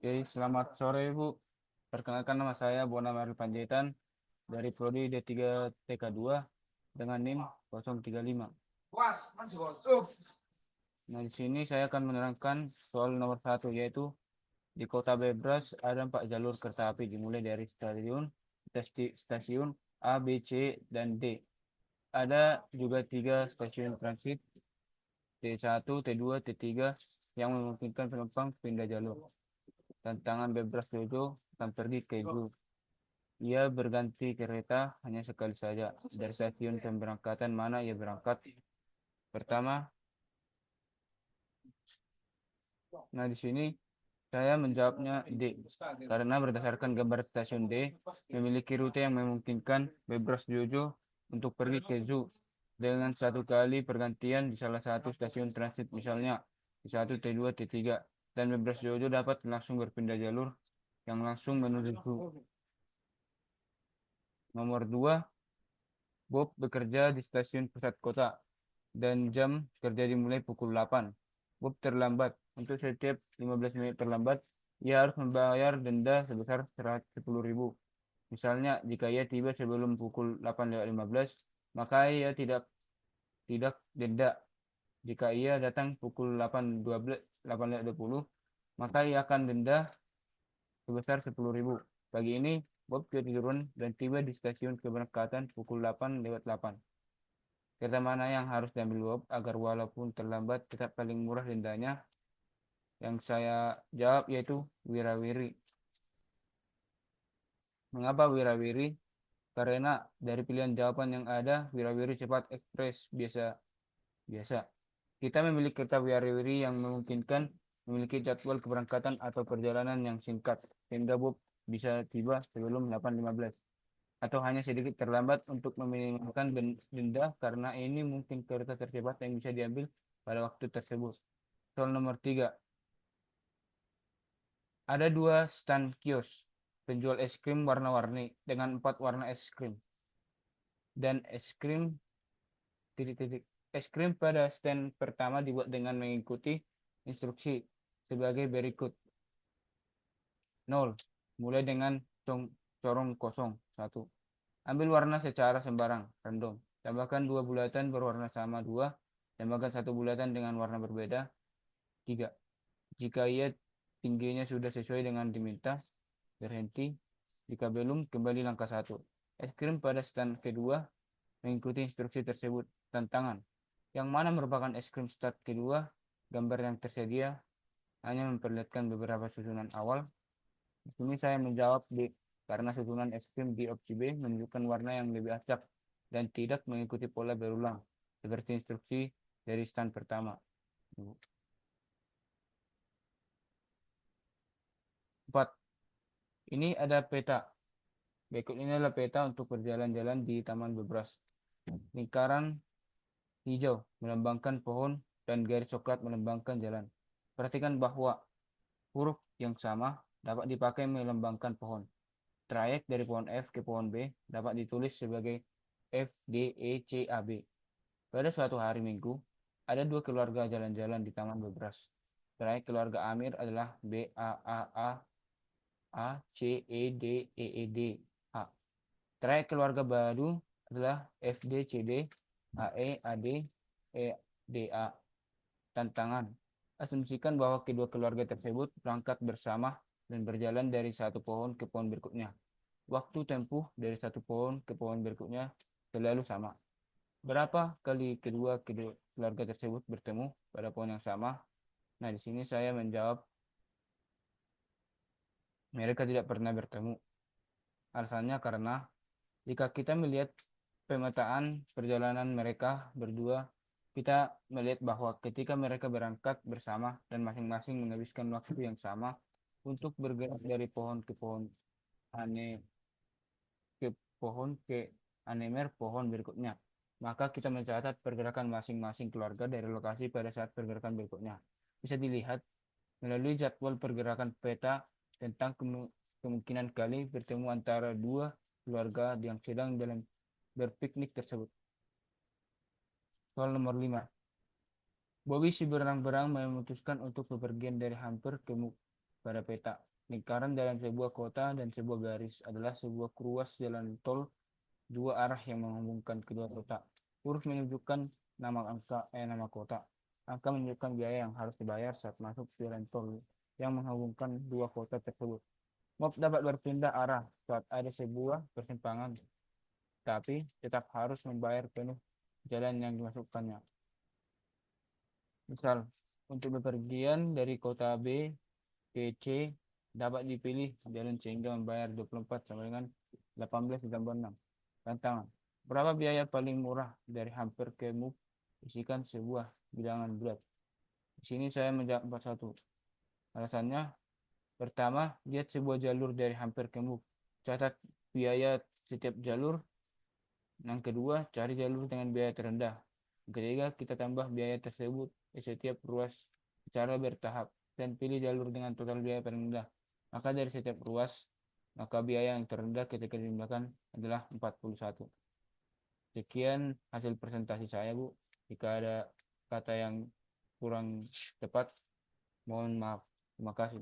Oke, selamat sore Bu. Perkenalkan nama saya Bona Maril Panjaitan dari Prodi D3 TK2 dengan NIM 035. Nah, di sini saya akan menerangkan soal nomor 1 yaitu di Kota Bebras ada 4 jalur kereta api dimulai dari stasiun A, B, C, dan D. Ada juga 3 stasiun transit T1, T2, T3 yang memungkinkan penumpang pindah jalur. Tantangan Bebras Jojo akan pergi ke Ibu. Ia berganti kereta hanya sekali saja. Dari stasiun pemberangkatan mana ia berangkat? Pertama, nah di sini saya menjawabnya D. Karena berdasarkan gambar stasiun D, memiliki rute yang memungkinkan Bebras Jojo untuk pergi ke Zoo dengan satu kali pergantian di salah satu stasiun transit misalnya T1, T2, T3 dan Bebras Jojo dapat langsung berpindah jalur yang langsung menuju Zoo. Nomor 2, Bob bekerja di stasiun pusat kota dan jam kerja dimulai pukul 8. Bob terlambat. Untuk setiap 15 menit terlambat, ia harus membayar denda sebesar 10.000. Misalnya, jika ia tiba sebelum pukul 8:15, maka ia tidak denda. Jika ia datang pukul 8:12, 8:20, maka ia akan denda sebesar 10.000. Pagi ini, Bob ketiduran dan tiba di stasiun keberangkatan pukul 8:08. Kereta mana yang harus diambil Bob agar walaupun terlambat tetap paling murah dendanya? Yang saya jawab yaitu Wirawiri. Mengapa Wirawiri? Karena dari pilihan jawaban yang ada, Wirawiri cepat ekspres biasa. Biasa. Kita memiliki kereta Wirawiri yang memungkinkan memiliki jadwal keberangkatan atau perjalanan yang singkat, sehingga Bob bisa tiba sebelum 8:15. Atau hanya sedikit terlambat untuk meminimalkan denda karena ini mungkin kereta tercepat yang bisa diambil pada waktu tersebut. Soal nomor 3. Ada 2 stand kios penjual es krim warna-warni dengan 4 warna es krim. Dan es krim titik-titik. Es krim pada stand pertama dibuat dengan mengikuti instruksi sebagai berikut. 0. Mulai dengan corong kosong. 1. Ambil warna secara sembarang, random. Tambahkan 2 bulatan berwarna sama 2. Tambahkan 1 bulatan dengan warna berbeda. 3. Jika ia tingginya sudah sesuai dengan diminta, berhenti. Jika belum, kembali langkah 1. Es krim pada stand kedua mengikuti instruksi tersebut. Tantangan. Yang mana merupakan es krim stand kedua? Gambar yang tersedia hanya memperlihatkan beberapa susunan awal. Di sini saya menjawab D. Karena susunan es krim di opsi B menunjukkan warna yang lebih acak dan tidak mengikuti pola berulang, seperti instruksi dari stand pertama. 4. Ini ada peta. Berikut ini adalah peta untuk berjalan-jalan di Taman Bebras. Lingkaran hijau melambangkan pohon dan garis coklat melambangkan jalan. Perhatikan bahwa huruf yang sama dapat dipakai melambangkan pohon. Trayek dari pohon F ke pohon B dapat ditulis sebagai F, D, E, C, A, B. Pada suatu hari Minggu, ada 2 keluarga jalan-jalan di Taman Bebras. Trayek keluarga Amir adalah B, A, A, A, A, C, E, D, E, E, D, A. Trayek keluarga Badu adalah F, D, C, D, A, E, A, D, E, D, A. Tantangan. Asumsikan bahwa kedua keluarga tersebut berangkat bersama dan berjalan dari satu pohon ke pohon berikutnya. Waktu tempuh dari satu pohon ke pohon berikutnya selalu sama. Berapa kali kedua keluarga tersebut bertemu pada pohon yang sama? Nah, di sini saya menjawab mereka tidak pernah bertemu. Alasannya karena jika kita melihat pemetaan perjalanan mereka berdua, kita melihat bahwa ketika mereka berangkat bersama dan masing-masing menghabiskan waktu yang sama untuk bergerak dari pohon ke pohon ane ke ke anemer pohon berikutnya. Maka kita mencatat pergerakan masing-masing keluarga dari lokasi pada saat pergerakan berikutnya. Bisa dilihat melalui jadwal pergerakan peta tentang kemungkinan kali bertemu antara 2 keluarga yang sedang dalam berpiknik tersebut. Soal nomor 5. Bobby si berang-berang memutuskan untuk bepergian dari hampir pada peta. Lingkaran dalam sebuah kota dan sebuah garis adalah sebuah ruas jalan tol dua arah yang menghubungkan kedua kota. Huruf menunjukkan nama kota. Angka menunjukkan biaya yang harus dibayar saat masuk jalan tol yang menghubungkan dua kota tersebut. Mob dapat berpindah arah saat ada sebuah persimpangan, tapi tetap harus membayar penuh jalan yang dimasukkannya. Misal, untuk bepergian dari kota B ke C dapat dipilih jalan sehingga membayar 24 sama dengan 18 ditambah 6. Tantangan. Berapa biaya paling murah dari hampir ke move? Isikan sebuah bilangan bulat. Di sini saya menjawab 41. Alasannya, pertama, lihat sebuah jalur dari hampir ke move. Catat biaya setiap jalur. Yang kedua, cari jalur dengan biaya terendah. Yang ketiga, kita tambah biaya tersebut di setiap ruas secara bertahap dan pilih jalur dengan total biaya paling rendah. Maka dari setiap ruas, maka biaya yang terendah ketika dijumlahkan adalah 41. Sekian hasil presentasi saya, Bu. Jika ada kata yang kurang tepat, mohon maaf. Terima kasih.